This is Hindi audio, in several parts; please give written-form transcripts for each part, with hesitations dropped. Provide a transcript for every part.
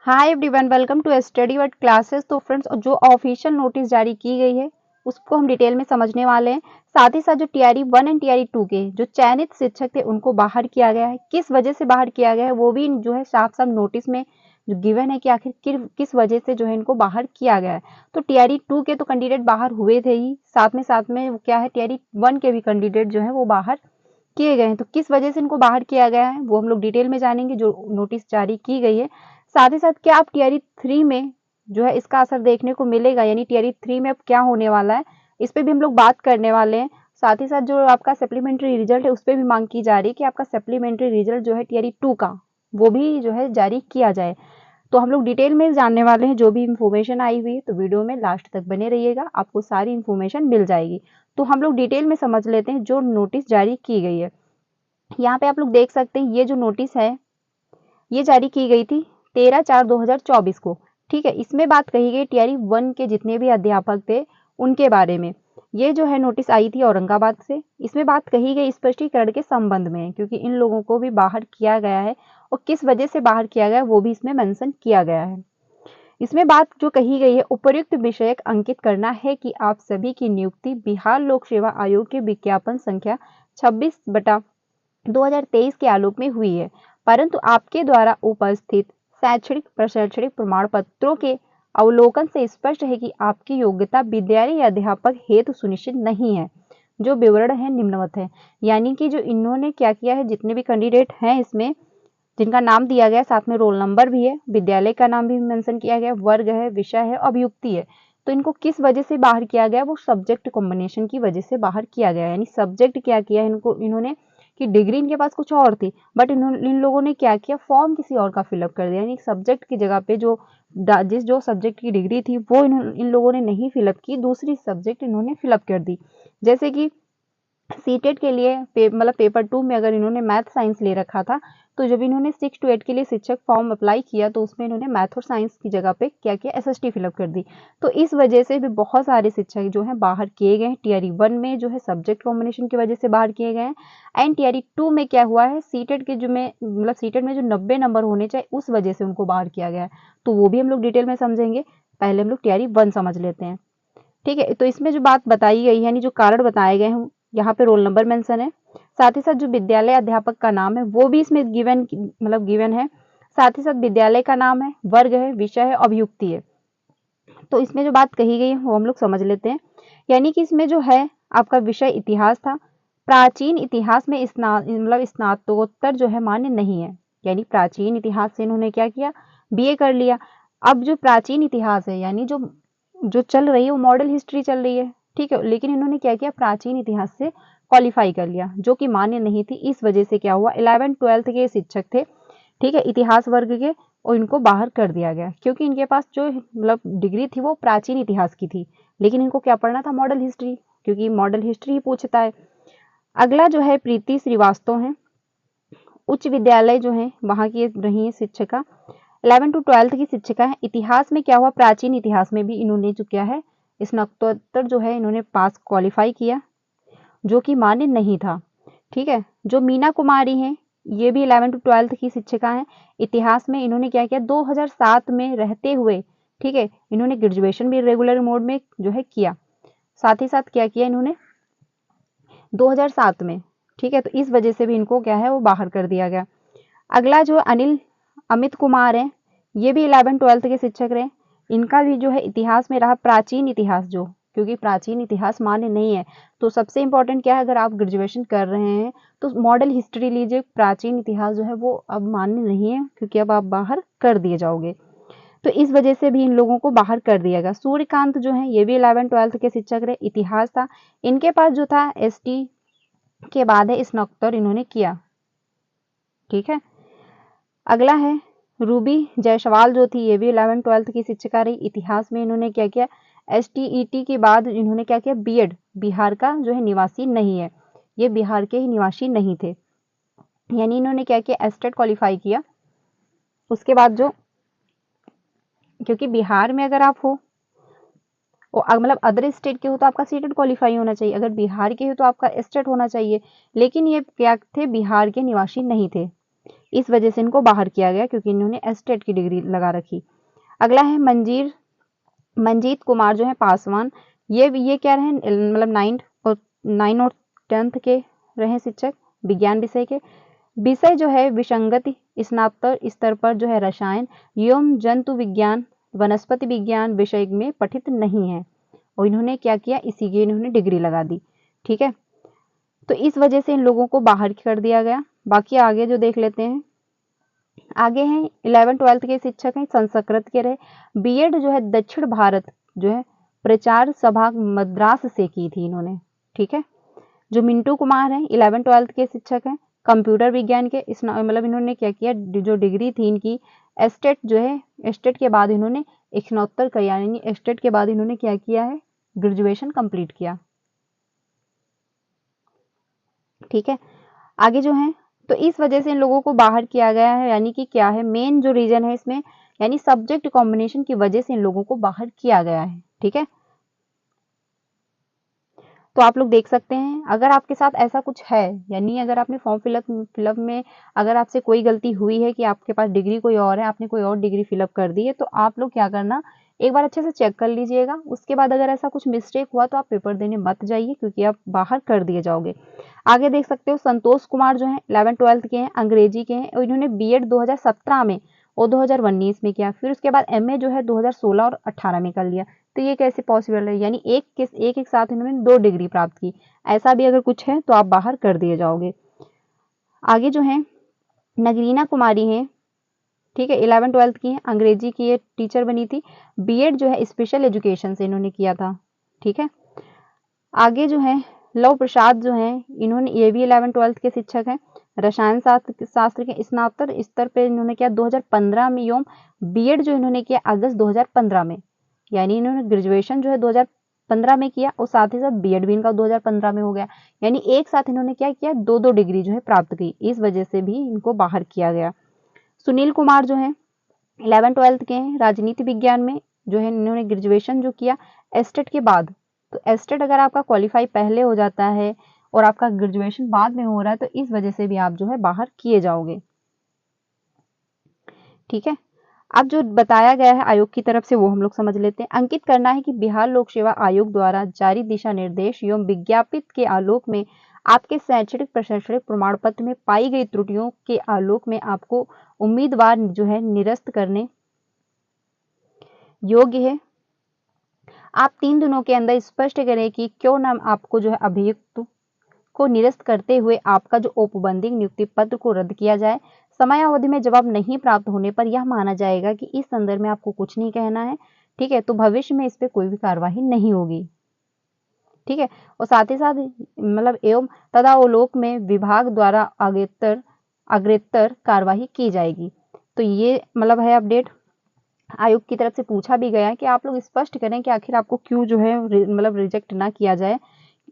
Hi everyone, welcome to study word classes. तो फ्रेंड्स, जो ऑफिशियल नोटिस जारी की गई है उसको हम डिटेल में समझने वाले हैं। साथ ही साथ जो टीआरई 1 एंड टीआरई 2 के जो चयनित शिक्षक थे उनको बाहर किया गया है, किस वजह से बाहर किया गया है वो भी जो है साफ साफ नोटिस में जो गिवन है कि आखिर किस वजह से जो है इनको बाहर किया गया है। तो टीआरई 2 के तो कैंडिडेट बाहर हुए थे ही, साथ में क्या है टीआरई 1 के भी कैंडिडेट जो है वो बाहर किए गए हैं। तो किस वजह से इनको बाहर किया गया है वो हम लोग डिटेल में जानेंगे जो नोटिस जारी की गई है। साथ ही साथ क्या आप टीआरई 3 में जो है इसका असर देखने को मिलेगा, यानी टीआरई 3 में अब क्या होने वाला है इस पे भी हम लोग बात करने वाले हैं। साथ ही साथ जो आपका सप्लीमेंट्री रिजल्ट है उस पर भी मांग की जा रही है कि आपका सप्लीमेंट्री रिजल्ट जो है टीआरई 2 का वो भी जो है जारी किया जाए। तो हम लोग डिटेल में जानने वाले हैं जो भी इंफॉर्मेशन आई हुई है, तो वीडियो में लास्ट तक बने रहिएगा, आपको सारी इंफॉर्मेशन मिल जाएगी। तो हम लोग डिटेल में समझ लेते हैं जो नोटिस जारी की गई है। यहाँ पे आप लोग देख सकते हैं ये जो नोटिस है ये जारी की गई थी 13/4/2024 को। ठीक है, इसमें बात कही गई टीआरई 1 के जितने भी अध्यापक थे उनके बारे में। ये जो है नोटिस आई थी औरंगाबाद से। इसमें बात कही गई स्पष्टीकरण के संबंध में, क्योंकि इन लोगों को भी बाहर किया गया है और किस वजह से बाहर किया गया है वो भी इसमें मेंशन किया गया है। इसमें बात जो कही गई है उपयुक्त विषयक अंकित करना है कि आप सभी की नियुक्ति बिहार लोक सेवा आयोग के विज्ञापन संख्या 26/2023 के आलोक में हुई है, परंतु आपके द्वारा उपस्थित शैक्षणिक प्रशैक्षणिक प्रमाण पत्रों के अवलोकन से स्पष्ट है कि आपकी योग्यता विद्यालय या अध्यापक हेतु सुनिश्चित नहीं है। जो विवरण है निम्नवत है, यानी कि जो इन्होंने क्या किया है, जितने भी कैंडिडेट हैं इसमें जिनका नाम दिया गया है साथ में रोल नंबर भी है, विद्यालय का नाम भी मेंशन किया गया है, वर्ग है, विषय है, अभियुक्ति है। तो इनको किस वजह से बाहर किया गया, वो सब्जेक्ट कॉम्बिनेशन की वजह से बाहर किया गया है। यानी सब्जेक्ट क्या किया इन्होंने कि डिग्री इनके पास कुछ और थी, बट इन लोगों ने क्या किया, फॉर्म किसी और का फिलअप कर दिया। यानी सब्जेक्ट की जगह पे जो सब्जेक्ट की डिग्री थी वो इन लोगों ने नहीं फिलअप की, दूसरी सब्जेक्ट इन्होंने फिलअप कर दी। जैसे कि सीटेट के लिए मतलब पेपर 2 में अगर इन्होंने मैथ साइंस ले रखा था, तो जब इन्होंने 6 to 8 के लिए शिक्षक फॉर्म अप्लाई किया तो उसमें इन्होंने मैथ और साइंस की जगह पे क्या किया, एसएसटी फिलअप कर दी। तो इस वजह से भी बहुत सारे शिक्षक जो हैं बाहर किए गए हैं। टीआरई 1 में जो है सब्जेक्ट कॉम्बिनेशन की वजह से बाहर किए गए हैं, एंड टीआरई 2 में क्या हुआ है, सीटेट के जो में मतलब सीटेट में जो 90 नंबर होने चाहिए उस वजह से उनको बाहर किया गया है। तो वो भी हम लोग डिटेल में समझेंगे। पहले हम लोग टीआरई 1 समझ लेते हैं। ठीक है, तो इसमें जो बात बताई गई है यानी जो कारण बताए गए हैं, यहाँ पे रोल नंबर मेंशन है, साथ ही साथ जो विद्यालय अध्यापक का नाम है वो भी इसमें गिवन है। साथ ही साथ विद्यालय का नाम है, वर्ग है, विषय है, अभियुक्ति है। तो इसमें जो बात कही गई है वो हम लोग समझ लेते हैं। यानी कि इसमें जो है आपका विषय इतिहास था। प्राचीन इतिहास में स्नातकोत्तर जो है मान्य नहीं है। यानी प्राचीन इतिहास से इन्होंने क्या किया, बीए कर लिया। अब जो प्राचीन इतिहास है यानी जो जो चल रही है वो मॉडल हिस्ट्री चल रही है। ठीक है, लेकिन इन्होंने क्या किया, प्राचीन इतिहास से क्वालिफाई कर लिया जो कि मान्य नहीं थी। इस वजह से क्या हुआ, 11th-12th के शिक्षक थे, ठीक है, इतिहास वर्ग के, और इनको बाहर कर दिया गया क्योंकि इनके पास जो मतलब डिग्री थी वो प्राचीन इतिहास की थी, लेकिन इनको क्या पढ़ना था, मॉडल हिस्ट्री, क्योंकि मॉडल हिस्ट्री ही पूछता है। अगला जो है प्रीति श्रीवास्तव है, उच्च विद्यालय जो है वहां की रही है शिक्षिका, 11th-12th की शिक्षिका है। इतिहास में क्या हुआ, प्राचीन इतिहास में भी इन्होंने जो किया है स्नातकोत्तर जो है इन्होंने पास क्वालिफाई किया जो कि मान्य नहीं था। ठीक है, जो मीना कुमारी हैं ये भी 11th-12th की शिक्षिका हैं। इतिहास में इन्होंने क्या किया, 2007 में रहते हुए, ठीक है, इन्होंने ग्रेजुएशन भी रेगुलर मोड में जो है किया। साथ ही साथ क्या किया इन्होंने 2007 में, ठीक है, तो इस वजह से भी इनको क्या है वो बाहर कर दिया गया। अगला जो अमित कुमार है, ये भी 11th-12th के शिक्षक रहे। इनका भी जो है इतिहास में रहा प्राचीन इतिहास, जो क्योंकि प्राचीन इतिहास मान्य नहीं है, तो सबसे इंपॉर्टेंट क्या है, अगर आप ग्रेजुएशन कर रहे हैं तो मॉडल हिस्ट्री लीजिए। प्राचीन इतिहास जो है वो अब मान्य नहीं है क्योंकि अब आप बाहर कर दिए जाओगे, तो इस वजह से भी इन लोगों को बाहर कर दिया गया। सूर्यकांत जो है ये भी 11th-12th के शिक्षक रहे, इतिहास था इनके पास, जो था एसटी के बाद है स्नातकोत्तर इन्होंने किया। ठीक है, अगला है रूबी जायसवाल जो थी, ये भी 11th-12th की शिक्षिका रही। इतिहास में इन्होंने क्या किया, एसटीईटी के बाद इन्होंने क्या किया, बीएड। बिहार का जो है निवासी नहीं है, ये बिहार के ही निवासी नहीं थे, यानी इन्होंने क्या किया, एस्टेट क्वालिफाई किया। उसके बाद जो, क्योंकि बिहार में अगर आप हो और मतलब अदर स्टेट के हो तो आपका सीटेट क्वालिफाई होना चाहिए, अगर बिहार के हो तो आपका एस्टेट होना चाहिए, लेकिन ये क्या थे, बिहार के निवासी नहीं थे। इस वजह से इनको बाहर किया गया क्योंकि इन्होंने एस्टेट की डिग्री लगा रखी। अगला है मंजीत कुमार जो है पासवान, ये क्या रहे, मतलब 9 और 10th के रहे शिक्षक विज्ञान विषय के। विषय जो है विसंगति स्नातक स्तर पर जो है रसायन एवं जंतु विज्ञान वनस्पति विज्ञान विषय में पठित नहीं है, और इन्होंने क्या किया, इसी की इन्होंने डिग्री लगा दी। ठीक है, तो इस वजह से इन लोगों को बाहर कर दिया गया। बाकी आगे जो देख लेते हैं, आगे हैं 11th-12th के शिक्षक हैं संस्कृत के रहे। बीएड जो है दक्षिण भारत जो है प्रचार सभा मद्रास से की थी इन्होंने। ठीक है, जो मिंटू कुमार हैं 11th-12th के शिक्षक हैं कंप्यूटर विज्ञान के। इस मतलब इन्होंने क्या किया, जो डिग्री थी इनकी एस्टेट जो है, एस्टेट के बाद इन्होंने स्नातक कर, यानी एस्टेट के बाद इन्होंने क्या किया है, ग्रेजुएशन कंप्लीट किया। ठीक है, आगे जो है, तो इस वजह से इन लोगों को बाहर किया गया है, यानी कि क्या है मेन जो रीजन है इसमें, यानी सब्जेक्ट कॉम्बिनेशन की वजह से इन लोगों को बाहर किया गया है। ठीक है, तो आप लोग देख सकते हैं, अगर आपके साथ ऐसा कुछ है, यानी अगर आपने फॉर्म फिलअप में अगर आपसे कोई गलती हुई है कि आपके पास डिग्री कोई और है, आपने कोई और डिग्री फिलअप कर दी है, तो आप लोग क्या करना, एक बार अच्छे से चेक कर लीजिएगा। उसके बाद अगर ऐसा कुछ मिस्टेक हुआ तो आप पेपर देने मत जाइए, क्योंकि आप बाहर कर दिए जाओगे। आगे देख सकते हो संतोष कुमार जो है 11th-12th के हैं, अंग्रेजी के हैं, और इन्होंने बीएड 2017 में और 2019 में किया। फिर उसके बाद एमए जो है 2016 और 18 में कर लिया। तो ये कैसे पॉसिबल है, यानी एक साथ इन्होंने 2 डिग्री प्राप्त की। ऐसा भी अगर कुछ है तो आप बाहर कर दिए जाओगे। आगे जो है नगरीना कुमारी हैं, ठीक है, 11th-12th की हैं, अंग्रेजी की ये टीचर बनी थी। बीएड जो है स्पेशल एजुकेशन से इन्होंने किया था। ठीक है, आगे जो है लव प्रसाद जो है, इन्होंने ये भी 11th-12th के शिक्षक हैं। रसायन शास्त्र के स्नातक स्तर पे इन्होंने किया 2015 में, एवं बीएड जो इन्होंने किया अगस्त 2015 में, यानी इन्होंने ग्रेजुएशन जो है 2015 में किया, और साथ ही साथ बीएड भी इनका 2015 में हो गया। यानी एक साथ इन्होंने क्या किया, 2-2 डिग्री जो है प्राप्त की। इस वजह से भी इनको बाहर किया गया। सुनील कुमार जो है 11th-12th के हैं, राजनीति विज्ञान में जो है इन्होंने ग्रेजुएशन जो किया एस्टेट के बाद। तो एस्टेट अगर आपका क्वालिफाई पहले हो जाता है और आपका ग्रेजुएशन बाद में हो रहा है, तो इस वजह से भी आप जो है बाहर किए जाओगे। ठीक है, अब जो बताया गया है आयोग की तरफ से वो हम लोग समझ लेते हैं। अंकित करना है कि बिहार लोक सेवा आयोग द्वारा जारी दिशा निर्देश एवं विज्ञापित के आलोक में आपके शैक्षणिक प्रशैक्षणिक प्रमाण पत्र में पाई गई त्रुटियों के आलोक में आपको उम्मीदवार जो है निरस्त करने योग्य है। आप 3 दिनों के अंदर स्पष्ट करें कि क्यों न आपको जो है अभियुक्त को निरस्त करते हुए आपका जो औपबंधिक नियुक्ति पत्र को रद्द किया जाए। समयावधि में जवाब नहीं प्राप्त होने पर यह माना जाएगा कि इस संदर्भ में आपको कुछ नहीं कहना है। ठीक है, तो भविष्य में इस पे कोई भी कार्यवाही नहीं होगी। ठीक है, और साथ ही साथ मतलब एवं तदावलोक में विभाग द्वारा अग्रेतर कार्यवाही की जाएगी। तो ये मतलब है अपडेट। आयोग की तरफ से पूछा भी गया है कि आप लोग स्पष्ट करें कि आखिर आपको क्यों जो है मतलब रिजेक्ट ना किया जाए,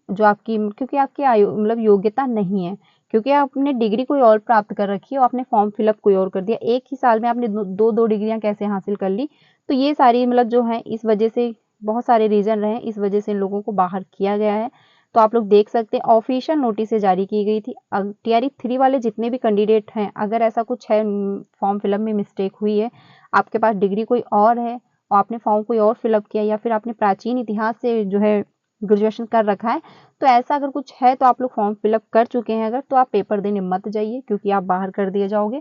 जो आपकी क्योंकि आपकी मतलब योग्यता नहीं है, क्योंकि आपने डिग्री कोई और प्राप्त कर रखी है और आपने फॉर्म फिलअप कोई और कर दिया। एक ही साल में आपने दो डिग्रियां कैसे हासिल कर ली। तो ये सारी मतलब जो है इस वजह से बहुत सारे रीजन रहे, इस वजह से इन लोगों को बाहर किया गया है। तो आप लोग देख सकते हैं ऑफिशियल नोटिस जारी की गई थी। टीआरई 3 वाले जितने भी कैंडिडेट हैं, अगर ऐसा कुछ है फॉर्म फिलअप में मिस्टेक हुई है, आपके पास डिग्री कोई और है और आपने फॉर्म कोई और फिलअप किया, या फिर आपने प्राचीन इतिहास से जो है ग्रेजुएशन कर रखा है, तो ऐसा अगर कुछ है तो आप लोग फॉर्म फिलअप कर चुके हैं अगर, तो आप पेपर देने मत जाइए, क्योंकि आप बाहर कर दिए जाओगे।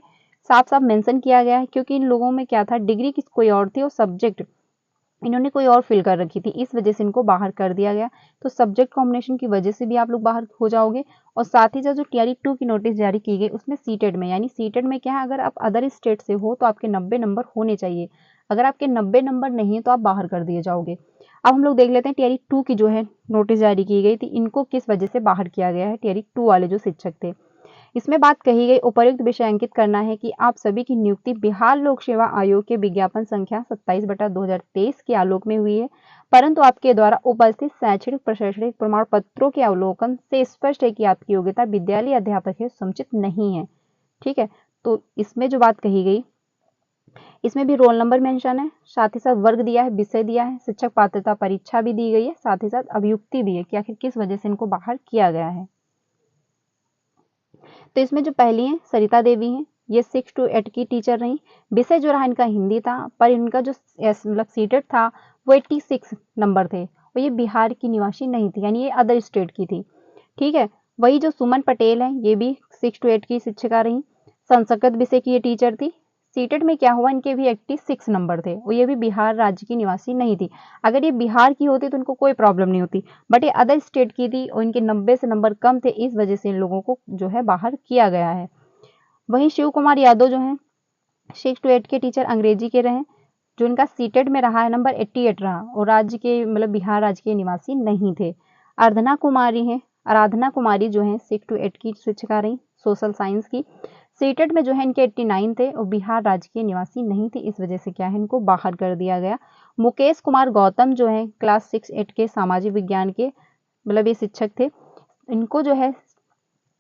साफ साफ मेंशन किया गया है, क्योंकि इन लोगों में क्या था, डिग्री किस कोई और थी और सब्जेक्ट इन्होंने कोई और फिल कर रखी थी, इस वजह से इनको बाहर कर दिया गया। तो सब्जेक्ट कॉम्बिनेशन की वजह से भी आप लोग बाहर हो जाओगे। और साथ ही साथ जो टीआरई 2 की नोटिस जारी की गई उसमें सीटेड में, यानी सीटेड में क्या है, अगर आप अदर स्टेट से हो तो आपके 90 नंबर होने चाहिए। अगर आपके 90 नंबर नहीं है तो आप बाहर कर दिए जाओगे। अब हम लोग देख लेते हैं टीआरई 2 की जो है नोटिस जारी की गई थी, इनको किस वजह से बाहर किया गया है टीआरई 2 वाले जो शिक्षक थे। इसमें बात कही गई, उपर्युक्त विषय अंकित करना है कि आप सभी की नियुक्ति बिहार लोक सेवा आयोग के विज्ञापन संख्या 27/2023 के आलोक में हुई है, परंतु आपके द्वारा उपस्थित शैक्षणिक प्रशैक्षणिक प्रमाण पत्रों के अवलोकन से स्पष्ट है कि आपकी योग्यता विद्यालय अध्यापक है समुचित नहीं है। ठीक है, तो इसमें जो बात कही गई, इसमें भी रोल नंबर मेंशन है, साथ ही साथ वर्ग दिया है, विषय दिया है, शिक्षक पात्रता परीक्षा भी दी गई है, साथ ही साथ अभियुक्ति भी है कि आखिर किस वजह से इनको बाहर किया गया है। तो इसमें जो पहली है सरिता देवी हैं, ये 6 to 8 की टीचर रहीं। विषय जो रहा इनका हिंदी था, पर इनका जो मतलब सीटेट था वो 86 नंबर थे और ये बिहार की निवासी नहीं थी, यानी ये अदर स्टेट की थी। ठीक है। वही जो सुमन पटेल है, ये भी 6 to 8 की शिक्षिका रहीं। संस्कृत विषय की ये टीचर थी। सीटेट में क्या हुआ, इनके भी 86 नंबर थे और ये भी बिहार राज्य की निवासी नहीं थी। अगर ये बिहार की होती तो इनको कोई प्रॉब्लम नहीं होती, बट ये अदर स्टेट की थी और इनके 90 से नंबर कम थे, इस वजह से इन लोगों को जो है बाहर किया गया है। वहीं शिव कुमार यादव जो हैं 6 to 8 के टीचर अंग्रेजी के रहे, जो इनका सीटेट में रहा है नंबर 88 रहा और राज्य के मतलब बिहार राज्य के निवासी नहीं थे। आराधना कुमारी जो है 6 to 8 की शिक्षिका रही, सोशल साइंस की। सीटेट में जो है इनके 89 थे और बिहार राज्य के निवासी नहीं थे, इस वजह से क्या है इनको बाहर कर दिया गया। मुकेश कुमार गौतम जो है क्लास 6-8 के सामाजिक विज्ञान के मतलब ये शिक्षक थे, इनको जो है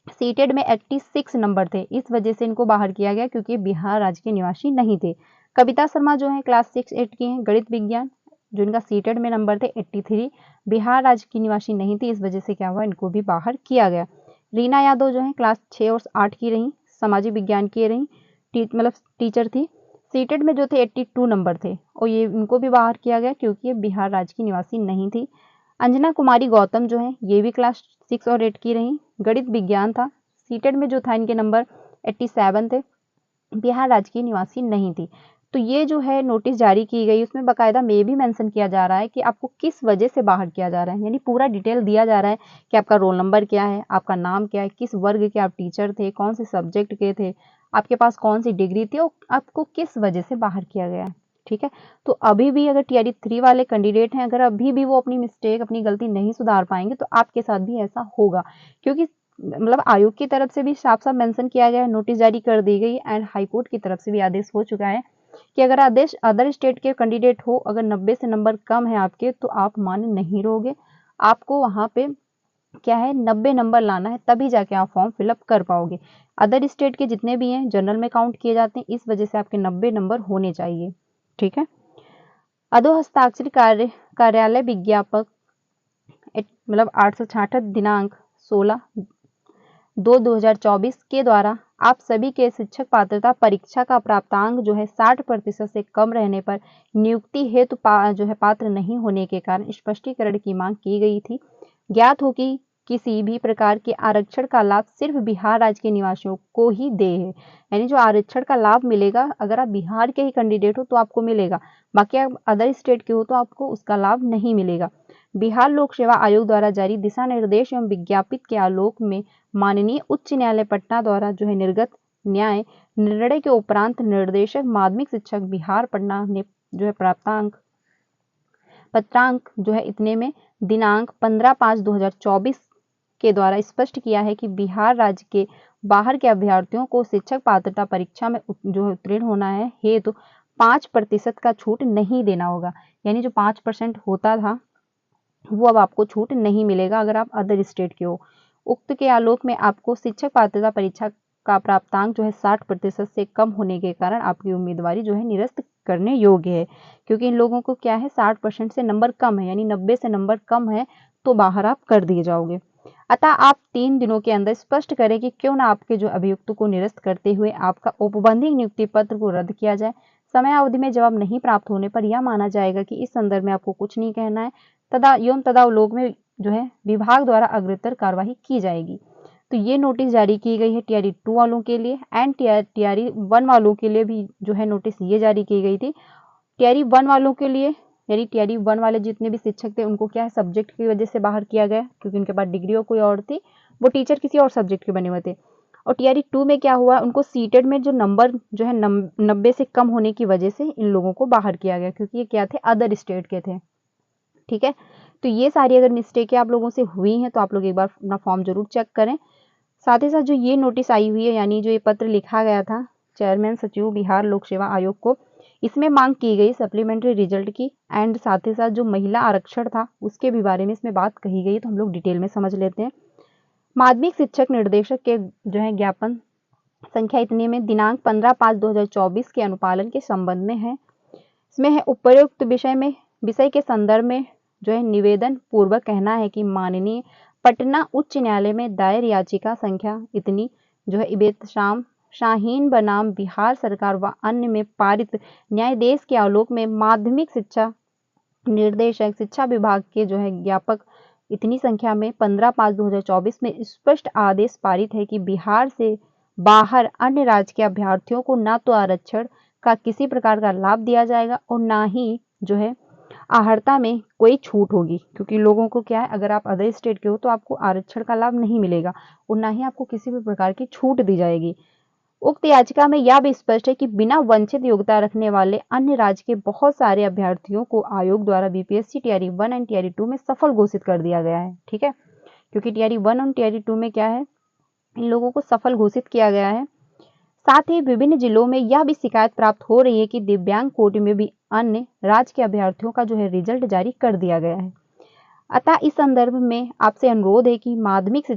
सीटेड में 86 नंबर थे, इस वजह से इनको बाहर किया गया क्योंकि बिहार राज्य के निवासी नहीं थे। कविता शर्मा जो है क्लास 6-8 की हैं, गणित विज्ञान, जो इनका सीटेड में नंबर थे 83, बिहार राज्य की निवासी नहीं थी, इस वजह से क्या हुआ इनको भी बाहर किया गया। रीना यादव जो है क्लास 6 और 8 की रही, सामाजिक विज्ञान की रही, मतलब टीचर थी। सीटेड में जो थे 82 नंबर थे और ये इनको भी बाहर किया गया क्योंकि ये बिहार राज्य की निवासी नहीं थी। अंजना कुमारी गौतम जो है ये भी क्लास 6 और 8 की रही, गणित विज्ञान था। सीटेड में जो था इनके नंबर 87 थे, बिहार राज्य की निवासी नहीं थी। तो ये जो है नोटिस जारी की गई, उसमें बाकायदा में भी मेंशन किया जा रहा है कि आपको किस वजह से बाहर किया जा रहा है, यानी पूरा डिटेल दिया जा रहा है कि आपका रोल नंबर क्या है, आपका नाम क्या है, किस वर्ग के आप टीचर थे, कौन से सब्जेक्ट के थे, आपके पास कौन सी डिग्री थी और आपको किस वजह से बाहर किया गया है। ठीक है। तो अभी भी अगर टीआरई 3 वाले कैंडिडेट हैं, अगर अभी भी वो अपनी मिस्टेक, अपनी गलती नहीं सुधार पाएंगे तो आपके साथ भी ऐसा होगा, क्योंकि मतलब आयोग की तरफ से भी साफ साफ मेंशन किया गया है, नोटिस जारी कर दी गई एंड हाईकोर्ट की तरफ से भी आदेश हो चुका है कि अगर आदेश अदर स्टेट के कैंडिडेट हो, अगर 90 से नंबर कम है आपके, तो आप मान्य नहीं रहोगे। आपको वहां पे क्या है 90 नंबर लाना है, तभी जाके आप फॉर्म फिलअप कर पाओगे। अदर स्टेट के जितने भी हैं जनरल में काउंट किए जाते हैं, इस वजह से आपके 90 नंबर होने चाहिए। ठीक है। अधो हस्ताक्षर कार्यालय विज्ञापक मतलब 866 दिनांक 16/2/2024 के द्वारा आप सभी के शिक्षक पात्रता परीक्षा का प्राप्तांक जो है 60% से कम रहने पर नियुक्ति हेतु जो है पात्र नहीं होने के कारण स्पष्टीकरण की मांग की गई थी। ज्ञात हो कि किसी भी प्रकार के आरक्षण का लाभ सिर्फ बिहार राज्य के निवासियों को ही दे है, यानी जो आरक्षण का लाभ मिलेगा अगर आप बिहार के ही कैंडिडेट हो तो आपको मिलेगा, बाकी आप अदर स्टेट के हो तो आपको उसका लाभ नहीं मिलेगा। बिहार लोक सेवा आयोग द्वारा जारी दिशा निर्देश एवं विज्ञापित के आलोक में माननीय उच्च न्यायालय पटना द्वारा जो है निर्गत न्याय निर्णय के उपरांत निर्देशक माध्यमिक शिक्षक बिहार पटना ने जो है पत्रांक जो है इतने में दिनांक 15/5/2024 के द्वारा स्पष्ट किया है कि बिहार राज्य के बाहर के अभ्यर्थियों को शिक्षक पात्रता परीक्षा में जो उत्तीर्ण होना है हेतु 5% का छूट नहीं देना होगा, यानी जो 5% होता था वो अब आपको छूट नहीं मिलेगा अगर आप अदर स्टेट के हो। उक्त के आलोक में आपको शिक्षक पात्रता परीक्षा का प्राप्तांक जो है 60% से कम होने के कारण आपकी उम्मीदवारी जो है निरस्त करने योग्य है, क्योंकि इन लोगों को क्या है 60% से नंबर कम है, यानी 90 से नंबर कम है तो बाहर आप कर दिए जाओगे। अतः आप 3 दिनों के अंदर स्पष्ट करें कि क्यों ना आपके जो अभियुक्त को निरस्त करते हुए आपका औपबंधिक नियुक्ति पत्र को रद्द किया जाए। समय अवधि में जवाब नहीं प्राप्त होने पर यह माना जाएगा कि इस संदर्भ में आपको कुछ नहीं कहना है, तदावलोक में जो है विभाग द्वारा अग्रतर कार्यवाही की जाएगी। तो ये नोटिस जारी की गई है टीआरई 2 वालों के लिए एंड टीआरई 1 वालों के लिए भी जो है नोटिस ये जारी की गई थी। टीआरई 1 वालों के लिए यानी टीआरई 1 वाले जितने भी शिक्षक थे उनको क्या है सब्जेक्ट की वजह से बाहर किया गया, क्योंकि उनके पास डिग्री और कोई और थी, वो टीचर किसी और सब्जेक्ट के बने हुए थे। और टीआरई 2 में क्या हुआ, उनको सीटेड में जो नंबर जो है 90 से कम होने की वजह से इन लोगों को बाहर किया गया, क्योंकि ये क्या थे अदर स्टेट के थे। ठीक है। तो ये सारी अगर मिस्टेकें आप लोगों से हुई हैं तो आप लोग एक बार अपना फॉर्म जरूर चेक करें। साथ ही साथ जो ये नोटिस आई हुई है, यानी जो ये पत्र लिखा गया था चेयरमैन सचिव बिहार लोक सेवा आयोग को, इसमें मांग की गई सप्लीमेंट्री रिजल्ट की एंड साथ ही साथ जो महिला आरक्षण था उसके भी बारे में इसमें बात कही गई, तो हम लोग डिटेल में समझ लेते हैं। माध्यमिक शिक्षक निर्देशक के जो है ज्ञापन संख्या इतने में दिनांक 15/5/2024 के अनुपालन के संबंध में है। इसमें है उपयुक्त विषय के संदर्भ में जो है निवेदन पूर्वक कहना है कि माननीय पटना उच्च न्यायालय में दायर याचिका संख्या इतनी जो है इबेतशाम शाहीन बनाम बिहार सरकार व अन्य में पारित न्यायादेश के आलोक में माध्यमिक शिक्षा निर्देशक शिक्षा विभाग के जो है ज्ञापक इतनी संख्या में 15/5/2024 में स्पष्ट आदेश पारित है कि बिहार से बाहर अन्य राज्य के अभ्यर्थियों को ना तो आरक्षण का किसी प्रकार का लाभ दिया जाएगा और ना ही जो है आहर्ता में कोई छूट होगी, क्योंकि लोगों को क्या है, अगर आप अदर स्टेट के हो तो आपको आरक्षण का लाभ नहीं मिलेगा और ना ही आपको किसी भी प्रकार की छूट दी जाएगी। उक्त याचिका में यह भी स्पष्ट है कि बिना वंचित योग्यता रखने वाले अन्य राज्य के बहुत सारे अभ्यर्थियों को आयोग द्वारा बीपीएससी टीआरई 1 एंड टीआरई 2 में सफल घोषित कर दिया गया है। ठीक है, क्योंकि टीआरई 1 और टीआरई 2 में क्या है, इन लोगों को सफल घोषित किया गया है। साथ ही विभिन्न जिलों में यह भी शिकायत प्राप्त हो रही है कि दिव्यांग कोटि में भी अन्य राज्य के अभ्यर्थियों का जो है रिजल्ट जारी कर दिया गया है। अतः इस संदर्भ में आपसे अनुरोध है कि माध्यमिक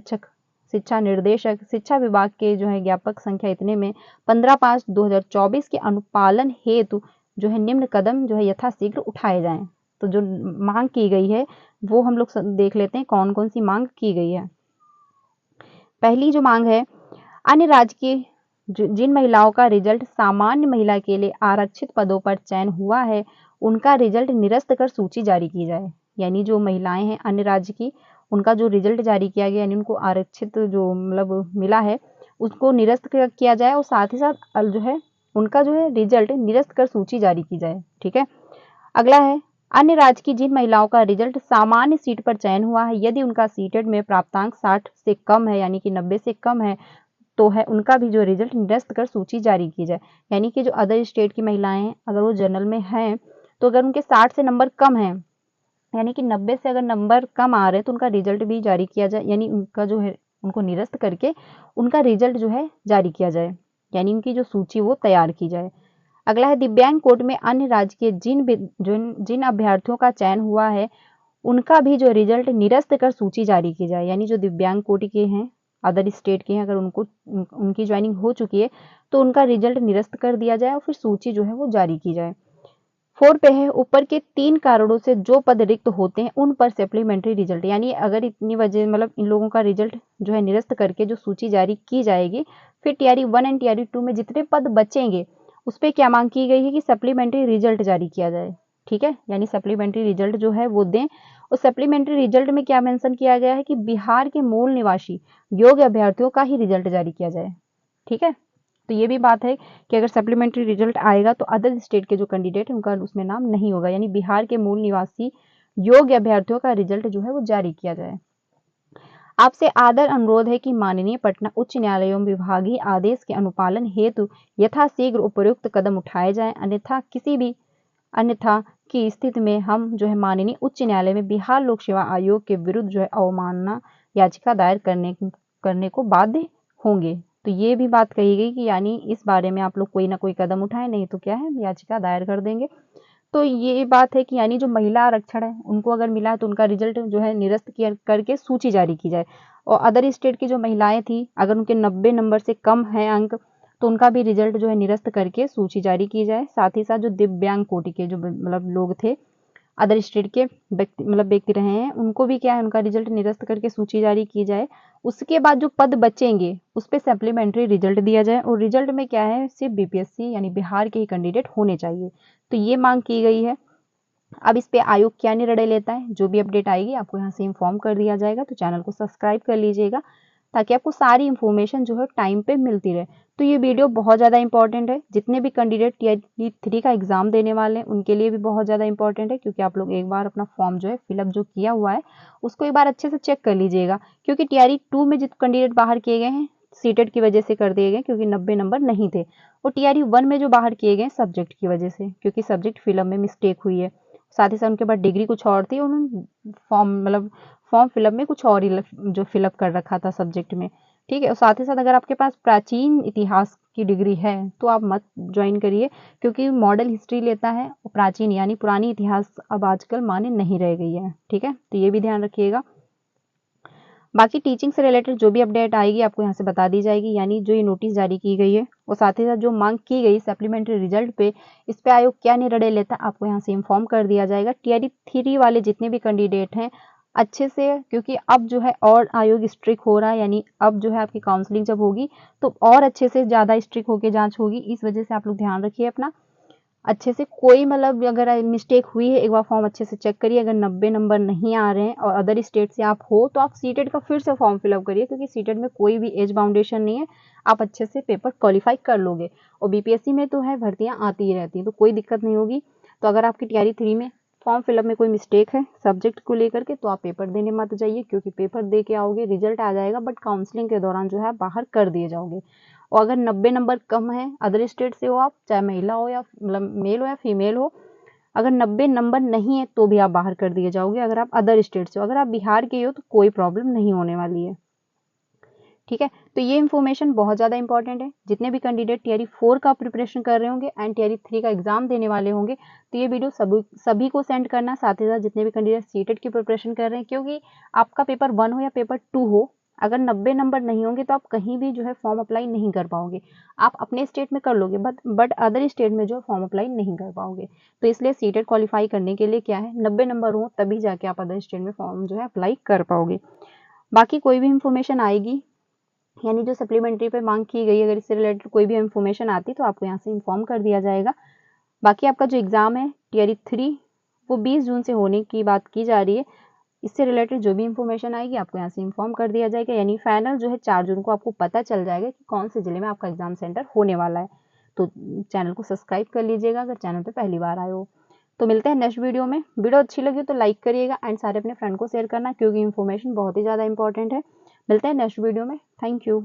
शिक्षा निर्देशक शिक्षा विभाग के जो है ज्ञापक संख्या इतने में 15/5/2024 के अनुपालन हेतु जो है निम्न कदम जो है यथाशीघ्र उठाए जाएं। तो जो मांग की गई है वो हम लोग देख लेते हैं कौन कौन सी मांग की गई है। पहली जो मांग है, अन्य राज्य की जिन महिलाओं का रिजल्ट सामान्य महिला के लिए आरक्षित पदों पर चयन हुआ है उनका रिजल्ट निरस्त कर सूची जारी की जाए। यानी जो महिलाएं हैं अन्य राज्य की, उनका जो रिजल्ट जारी किया गया, यानी उनको आरक्षित जो मतलब मिला है उसको निरस्त किया जाए और साथ ही साथ जो है उनका जो है रिजल्ट निरस्त कर सूची जारी की जाए। ठीक है, अगला है, अन्य राज्य की जिन महिलाओं का रिजल्ट सामान्य सीट पर चयन हुआ है यदि उनका सीटेड में प्राप्तांक 60 से कम है यानी कि 90 से कम है तो है उनका भी जो रिजल्ट निरस्त कर सूची जारी की जाए। यानी कि जो अदर स्टेट की महिलाएं हैं अगर वो जनरल में हैं तो अगर उनके 60 से नंबर कम है यानी कि 90 से अगर नंबर कम आ रहे हैं तो उनका रिजल्ट भी जारी किया जाए, यानी उनका जो है उनको निरस्त करके उनका रिजल्ट जो है जारी किया जाए, यानी उनकी जो सूची वो तैयार की जाए। अगला है, दिव्यांग कोट में अन्य राज्य के जिन अभ्यर्थियों का चयन हुआ है उनका भी जो रिजल्ट निरस्त कर सूची जारी की जाए। यानी जो दिव्यांग कोटि के हैं अदर स्टेट के हैं अगर उनकी ज्वाइनिंग हो चुकी है तो उनका रिजल्ट निरस्त कर दिया जाए और फिर सूची जो है वो जारी की जाए। 4 पे है, ऊपर के 3 कारणों से जो पद रिक्त होते हैं उन पर सप्लीमेंट्री रिजल्ट, यानी अगर इतनी वजह मतलब इन लोगों का रिजल्ट जो है निरस्त करके जो सूची जारी की जाएगी फिर टीआरई 1 एंड टीआरई 2 में जितने पद बचेंगे उस पर क्या मांग की गई है कि सप्लीमेंट्री रिजल्ट जारी किया जाए। ठीक है, यानी सप्लीमेंट्री रिजल्ट जो है वो दें और सप्लीमेंट्री रिजल्ट में क्या मेंशन किया गया है कि बिहार के मूल निवासी योग्य अभ्यर्थियों का ही रिजल्ट जारी किया जाए। ठीक है, तो ये भी बात है कि अगर सप्लीमेंट्री रिजल्ट आएगा तो अदर स्टेट के जो कैंडिडेट हैं उनका उसमें नाम नहीं होगा, यानी बिहार के मूल निवासी योग्य अभ्यर्थियों का रिजल्ट जो है वो जारी किया जाए। आपसे आदर अनुरोध है कि माननीय पटना उच्च न्यायालय एवं विभागीय आदेश के अनुपालन हेतु यथाशीघ्र उपयुक्त कदम उठाए जाएं, अन्यथा की स्थिति में हम जो है माननीय उच्च न्यायालय में बिहार लोक सेवा आयोग के विरुद्ध जो है अवमानना याचिका दायर करने को बाध्य होंगे। तो ये भी बात कही गई कि यानी इस बारे में आप लोग कोई ना कोई कदम उठाएं, नहीं तो क्या है याचिका दायर कर देंगे। तो ये बात है कि यानी जो महिला आरक्षण है उनको अगर मिला है तो उनका रिजल्ट जो है निरस्त किया करके सूची जारी की जाए और अदर स्टेट की जो महिलाएं थी अगर उनके 90 नंबर से कम है अंक तो उनका भी रिजल्ट जो है निरस्त करके सूची जारी की जाए। साथ ही साथ जो दिव्यांग कोटि के जो मतलब लोग थे अदर स्टेट के व्यक्ति रहे हैं उनको भी क्या है उनका रिजल्ट निरस्त करके सूची जारी की जाए। उसके बाद जो पद बचेंगे उस पर सप्लीमेंट्री रिजल्ट दिया जाए और रिजल्ट में क्या है सिर्फ बीपीएससी यानी बिहार के ही कैंडिडेट होने चाहिए। तो ये मांग की गई है। अब इस पे आयोग क्या निर्णय लेता है, जो भी अपडेट आएगी आपको यहाँ से इन्फॉर्म कर दिया जाएगा। तो चैनल को सब्सक्राइब कर लीजिएगा ताकि आपको सारी इन्फॉर्मेशन जो है टाइम पे मिलती रहे। तो ये वीडियो बहुत ज़्यादा इंपॉर्टेंट है, जितने भी कैंडिडेट टीआरई 3 का एग्जाम देने वाले हैं उनके लिए भी बहुत ज़्यादा इंपॉर्टेंट है, क्योंकि आप लोग एक बार अपना फॉर्म जो है फिलअप जो किया हुआ है उसको एक बार अच्छे से चेक कर लीजिएगा, क्योंकि टीआरई 2 में जितने कैंडिडेट बाहर किए गए हैं सीटेड की वजह से कर दिए गए क्योंकि 90 नंबर नहीं थे, और टीआरई 1 में जो बाहर किए गए सब्जेक्ट की वजह से क्योंकि सब्जेक्ट फिलअप में मिस्टेक हुई है। साथ ही साथ उनके बाद डिग्री कुछ और थी, उन्होंने फॉर्म फिलअप में कुछ और ही जो फिलअप कर रखा था सब्जेक्ट में। ठीक है, और साथ ही साथ अगर आपके पास प्राचीन इतिहास की डिग्री है तो आप मत ज्वाइन करिए, क्योंकि मॉडल हिस्ट्री लेता है और प्राचीन यानी पुरानी इतिहास अब आजकल माने नहीं रह गई है। ठीक है, तो ये भी ध्यान रखिएगा। बाकी टीचिंग से रिलेटेड जो भी अपडेट आएगी आपको यहाँ से बता दी जाएगी, यानी जो ये नोटिस जारी की गई है और साथ ही साथ जो मांग की गई सप्लीमेंट्री रिजल्ट पे, इस पे आयोग क्या निर्णय लेता है आपको यहाँ से इन्फॉर्म कर दिया जाएगा। टीआरई 3 वाले जितने भी कैंडिडेट हैं अच्छे से, क्योंकि अब जो है और आयोग स्ट्रिक्ट हो रहा है, यानी अब जो है आपकी काउंसलिंग जब होगी तो और अच्छे से ज़्यादा स्ट्रिक्ट होकर जांच होगी। इस वजह से आप लोग ध्यान रखिए अपना अच्छे से। कोई मतलब अगर मिस्टेक हुई है, एक बार फॉर्म अच्छे से चेक करिए। अगर 90 नंबर नहीं आ रहे हैं और अदर स्टेट से आप हो तो आप सीटेट का फिर से फॉर्म फिलअप करिए, क्योंकि सीटेट में कोई भी एज बाउंडेशन नहीं है, आप अच्छे से पेपर क्वालिफाई कर लोगे। और बीपीएससी में तो है भर्तियां आती ही रहती हैं, तो कोई दिक्कत नहीं होगी। तो अगर आपकी टीआरई 3 में फॉर्म फिलअप में कोई मिस्टेक है सब्जेक्ट को लेकर के, तो आप पेपर देने मत जाइए, क्योंकि पेपर दे के आओगे, रिजल्ट आ जाएगा, बट काउंसलिंग के दौरान जो है बाहर कर दिए जाओगे। और अगर 90 नंबर कम है, अदर स्टेट से हो आप, चाहे महिला हो या मतलब मेल हो या फीमेल हो, अगर 90 नंबर नहीं है तो भी आप बाहर कर दिए जाओगे। अगर आप अदर स्टेट से हो, अगर आप बिहार के हो तो कोई प्रॉब्लम नहीं होने वाली है। ठीक है, तो ये इन्फॉर्मेशन बहुत ज़्यादा इंपॉर्टेंट है। जितने भी कैंडिडेट टीआरई 4 का प्रिपरेशन कर रहे होंगे एंड टीआरई 3 का एग्जाम देने वाले होंगे, तो ये वीडियो सभी को सेंड करना। साथ ही साथ जितने भी कैंडिडेट सीटेट की प्रिपरेशन कर रहे हैं, क्योंकि आपका पेपर 1 हो या पेपर 2 हो, अगर 90 नंबर नहीं होंगे तो आप कहीं भी जो है फॉर्म अप्लाई नहीं कर पाओगे। आप अपने स्टेट में कर लोगे बट अदर स्टेट में जो फॉर्म अप्लाई नहीं कर पाओगे। तो इसलिए सीटेट क्वालिफाई करने के लिए क्या है, 90 नंबर हो तभी जाके आप अदर स्टेट में फॉर्म जो है अप्लाई कर पाओगे। बाकी कोई भी इंफॉर्मेशन आएगी, यानी जो सप्लीमेंट्री पे मांग की गई, अगर इससे रिलेटेड कोई भी इंफॉर्मेशन आती तो आपको यहाँ से इन्फॉर्म कर दिया जाएगा। बाकी आपका जो एग्ज़ाम है टीआरई 3 वो 20 जून से होने की बात की जा रही है। इससे रिलेटेड जो भी इंफॉर्मेशन आएगी आपको यहाँ से इन्फॉर्म कर दिया जाएगा, यानी फाइनल जो है 4 जून को आपको पता चल जाएगा कि कौन से ज़िले में आपका एग्जाम सेंटर होने वाला है। तो चैनल को सब्सक्राइब कर लीजिएगा अगर चैनल पर पहली बार आए हो। तो मिलते हैं नेक्स्ट वीडियो में। वीडियो अच्छी लगी तो लाइक करिएगा एंड सारे अपने फ्रेंड को शेयर करना, क्योंकि इन्फॉर्मेशन बहुत ही ज़्यादा इंपॉर्टेंट है। मिलते हैं नेक्स्ट वीडियो में। Thank you.